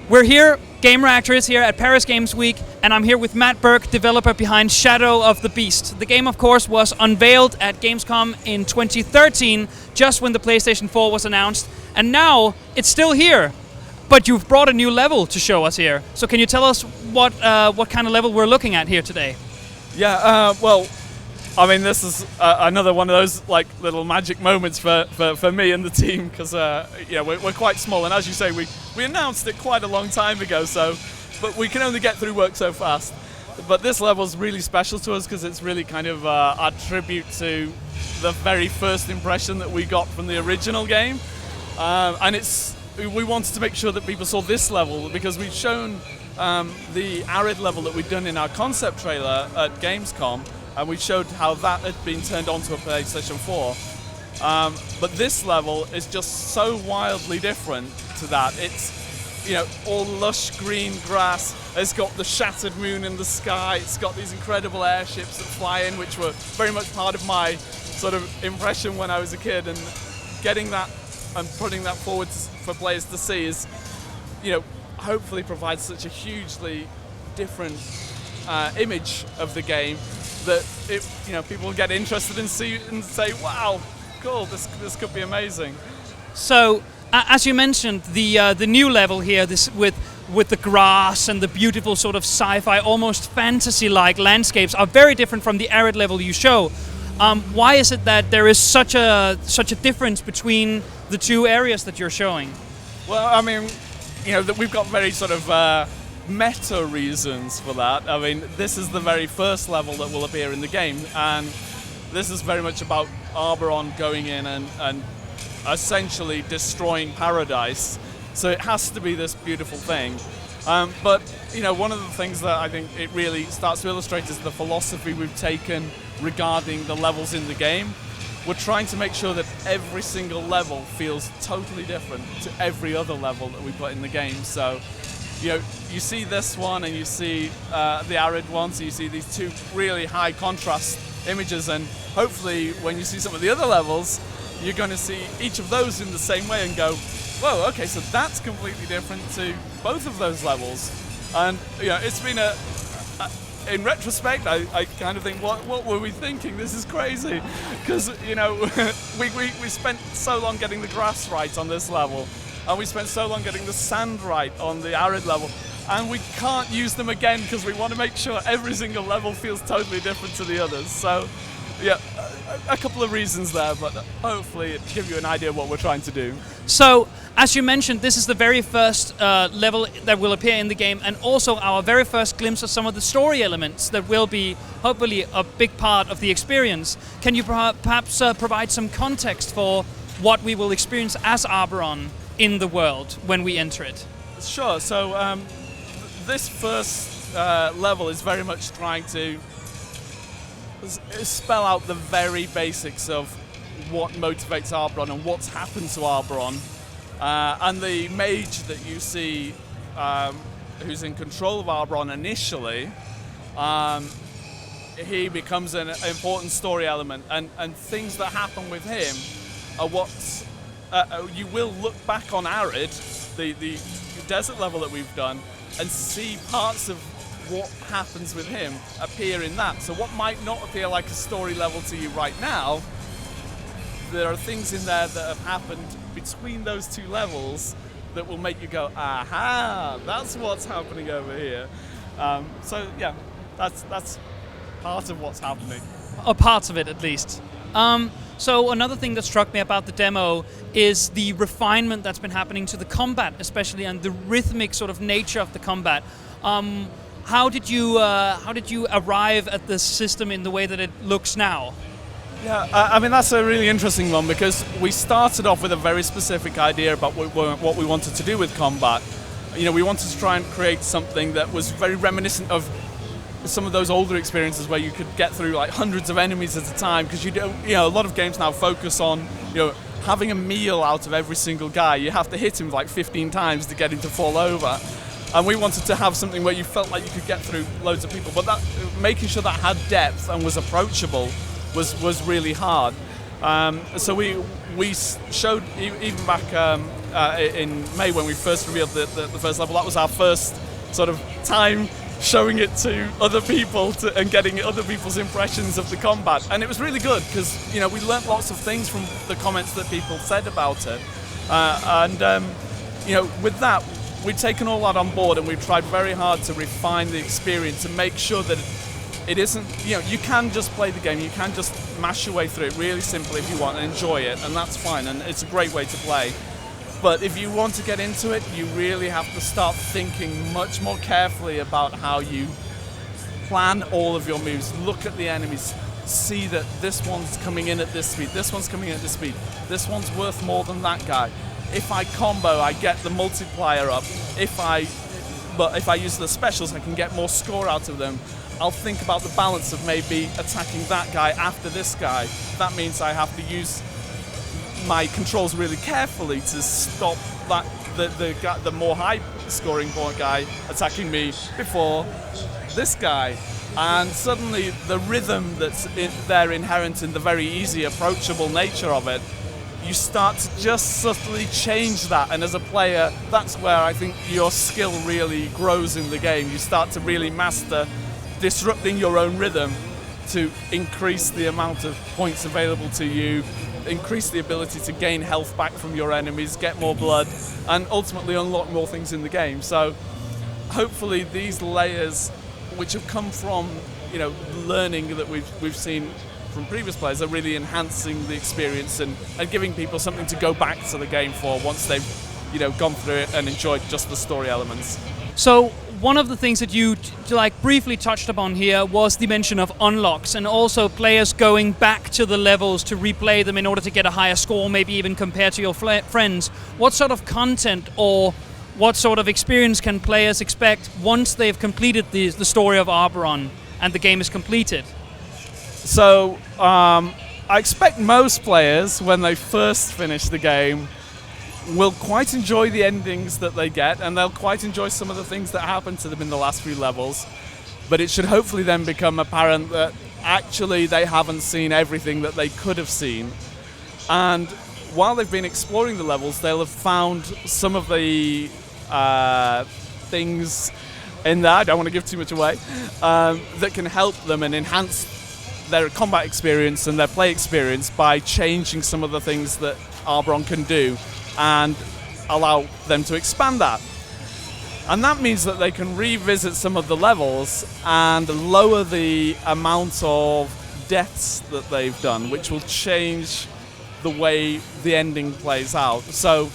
We're here, Gamereactor is here at Paris Games Week, and I'm here with Matt Birch, developer behind Shadow of the Beast. The game, of course, was unveiled at Gamescom in 2013, just when the PlayStation 4 was announced, and now it's still here. But you've brought a new level to show us here. So can you tell us what kind of level we're looking at here today? Yeah, well, I mean, this is another one of those like little magic moments for me and the team, because we're quite small, and as you say, we announced it quite a long time ago, but we can only get through work so fast. But this level's really special to us because it's really kind of our tribute to the very first impression that we got from the original game, and we wanted to make sure that people saw this level because we've shown the arid level that we'd done in our concept trailer at Gamescom. And we showed how that had been turned onto a PlayStation 4. But this level is just so wildly different to that. It's, all lush green grass. It's got the shattered moon in the sky. It's got these incredible airships that fly in, which were very much part of my sort of impression when I was a kid. And getting that and putting that forward for players to see is, hopefully provides such a hugely different image of the game that people will get interested and see and say, wow, cool, this could be amazing. So, as you mentioned, the new level here, this with the grass and the beautiful sort of sci-fi, almost fantasy-like landscapes, are very different from the arid level you show. Why is it that there is such a difference between the two areas that you're showing? Well, I mean, that we've got very sort of meta reasons for that. I mean, this is the very first level that will appear in the game, and this is very much about Arboron going in and essentially destroying paradise. So it has to be this beautiful thing. But one of the things that I think it really starts to illustrate is the philosophy we've taken regarding the levels in the game. We're trying to make sure that every single level feels totally different to every other level that we put in the game. So you see this one and you see the arid one, so you see these two really high contrast images, and hopefully when you see some of the other levels, you're going to see each of those in the same way and go, whoa, okay, so that's completely different to both of those levels. And it's been in retrospect, I kind of think, what were we thinking? This is crazy, because we spent so long getting the grass right on this level. And we spent so long getting the sand right on the arid level. And we can't use them again because we want to make sure every single level feels totally different to the others. So, yeah, a couple of reasons there, but hopefully it gives you an idea of what we're trying to do. So, as you mentioned, this is the very first level that will appear in the game, and also our very first glimpse of some of the story elements that will be, hopefully, a big part of the experience. Can you perhaps provide some context for what we will experience as Arboron in the world when we enter it? Sure. So this first level is very much trying to spell out the very basics of what motivates Arboron and what's happened to Arboron. And the mage that you see who's in control of Arboron initially, he becomes an important story element, and things that happen with him are what you will look back on Arid, the desert level that we've done, and see parts of what happens with him appear in that. So what might not appear like a story level to you right now, there are things in there that have happened between those two levels that will make you go, aha, that's what's happening over here. So yeah, that's part of what's happening. Or parts of it, at least. So another thing that struck me about the demo is the refinement that's been happening to the combat, especially, and the rhythmic sort of nature of the combat. How did you arrive at this system in the way that it looks now? Yeah, I mean, that's a really interesting one, because we started off with a very specific idea about what we wanted to do with combat. We wanted to try and create something that was very reminiscent of some of those older experiences where you could get through like hundreds of enemies at a time, because a lot of games now focus on having a meal out of every single guy. You have to hit him like 15 times to get him to fall over, and we wanted to have something where you felt like you could get through loads of people, but that making sure that had depth and was approachable was really hard. So we showed even back in May when we first revealed the first level. That was our first sort of time showing it to other people and getting other people's impressions of the combat, and it was really good because we learnt lots of things from the comments that people said about it, with that we've taken all that on board, and we've tried very hard to refine the experience and make sure that it isn't, you can just play the game, you can just mash your way through it really simply if you want and enjoy it, and that's fine, and it's a great way to play. But if you want to get into it, you really have to start thinking much more carefully about how you plan all of your moves. Look at the enemies, see that this one's coming in at this speed, this one's coming in at this speed, this one's worth more than that guy. If I combo, I get the multiplier up. If I use the specials, I can get more score out of them. I'll think about the balance of maybe attacking that guy after this guy. That means I have to use my controls really carefully to stop the more high scoring point guy attacking me before this guy. And suddenly the rhythm that's there inherent in the very easy, approachable nature of it, you start to just subtly change that. And as a player, that's where I think your skill really grows in the game. You start to really master disrupting your own rhythm to increase the amount of points available to you, increase the ability to gain health back from your enemies, get more blood, and ultimately unlock more things in the game. So hopefully these layers, which have come from learning that we've seen from previous players, are really enhancing the experience and giving people something to go back to the game for once they've gone through it and enjoyed just the story elements. So one of the things that you briefly touched upon here was the mention of unlocks, and also players going back to the levels to replay them in order to get a higher score, maybe even compared to your friends. What sort of content or what sort of experience can players expect once they've completed the story of Arboron and the game is completed? So I expect most players, when they first finish the game, will quite enjoy the endings that they get, and they'll quite enjoy some of the things that happen to them in the last few levels. But it should hopefully then become apparent that actually they haven't seen everything that they could have seen. And while they've been exploring the levels, they'll have found some of the things in there, I don't want to give too much away, that can help them and enhance their combat experience and their play experience by changing some of the things that Arboron can do and allow them to expand that. And that means that they can revisit some of the levels and lower the amount of deaths that they've done, which will change the way the ending plays out. So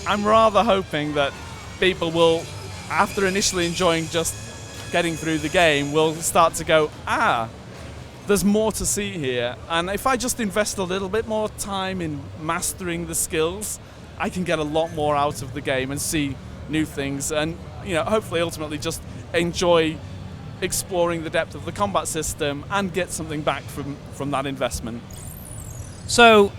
I'm rather hoping that people will, after initially enjoying just getting through the game, will start to go, there's more to see here, and if I just invest a little bit more time in mastering the skills, I can get a lot more out of the game and see new things, and hopefully ultimately just enjoy exploring the depth of the combat system and get something back from that investment. So,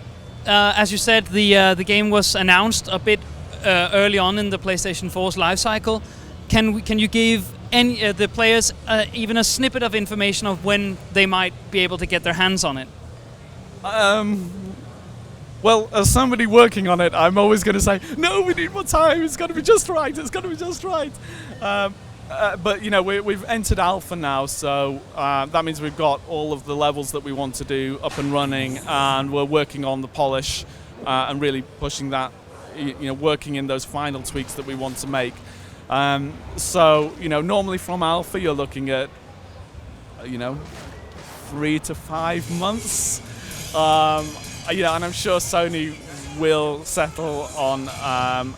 as you said, the game was announced a bit early on in the PlayStation 4's life cycle. Can you give the players even a snippet of information of when they might be able to get their hands on it? Well, as somebody working on it, I'm always going to say, no, we need more time, it's got to be just right, it's got to be just right. But we've entered alpha now, so that means we've got all of the levels that we want to do up and running, and we're working on the polish and really pushing that, working in those final tweaks that we want to make. So normally from alpha you're looking at 3 to 5 months, and I'm sure Sony will settle on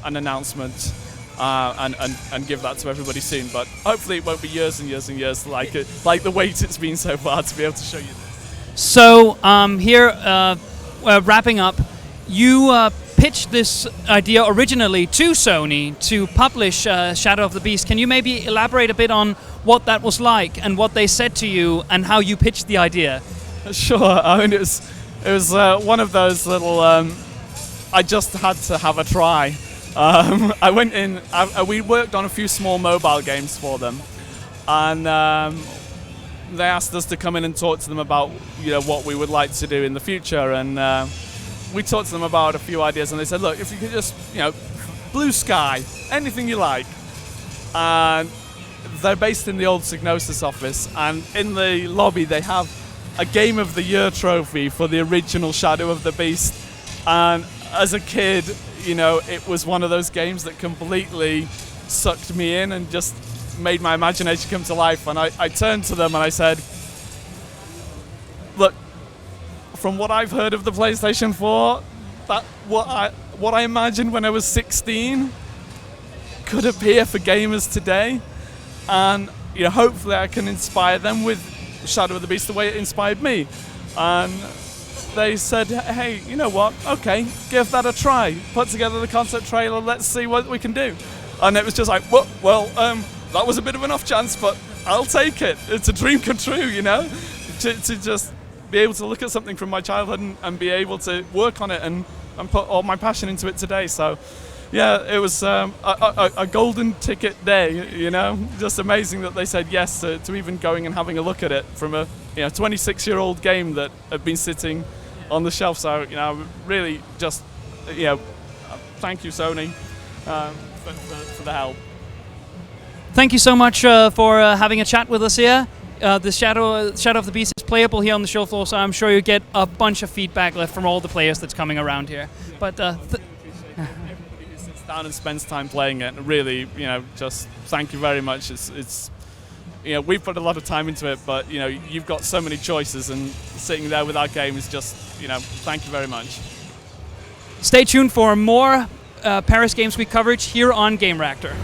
an announcement and give that to everybody soon, but hopefully it won't be years and years and years like the wait it's been so far to be able to show you this. So here, wrapping up, you pitched this idea originally to Sony to publish Shadow of the Beast. Can you maybe elaborate a bit on what that was like and what they said to you and how you pitched the idea? Sure. I mean, it was one of those little. I just had to have a try. I went in. We worked on a few small mobile games for them, and they asked us to come in and talk to them about what we would like to do in the future, and we talked to them about a few ideas, and they said, look, if you could just, blue sky, anything you like. And they're based in the old Signosis office, and in the lobby they have a Game of the Year trophy for the original Shadow of the Beast. And as a kid, it was one of those games that completely sucked me in and just made my imagination come to life. And I turned to them and I said, look, from what I've heard of the PlayStation 4, that what I imagined when I was 16 could appear for gamers today, and hopefully I can inspire them with Shadow of the Beast the way it inspired me. And they said, hey, you know what? Okay, give that a try. Put together the concept trailer. Let's see what we can do. And it was just like, well, that was a bit of an off chance, but I'll take it. It's a dream come true, to just be able to look at something from my childhood and be able to work on it and put all my passion into it today. So, yeah, it was a golden ticket day, Just amazing that they said yes to even going and having a look at it from a 26-year-old game that had been sitting on the shelf. So, really just, thank you, Sony, for the help. Thank you so much for having a chat with us here. The Shadow of the Beast is playable here on the show floor, so I'm sure you get a bunch of feedback left from all the players that's coming around here. But everybody who sits down and spends time playing it, really, just thank you very much. It's we've put a lot of time into it, but you've got so many choices, and sitting there with our game is just, thank you very much. Stay tuned for more Paris Games Week coverage here on Gamereactor.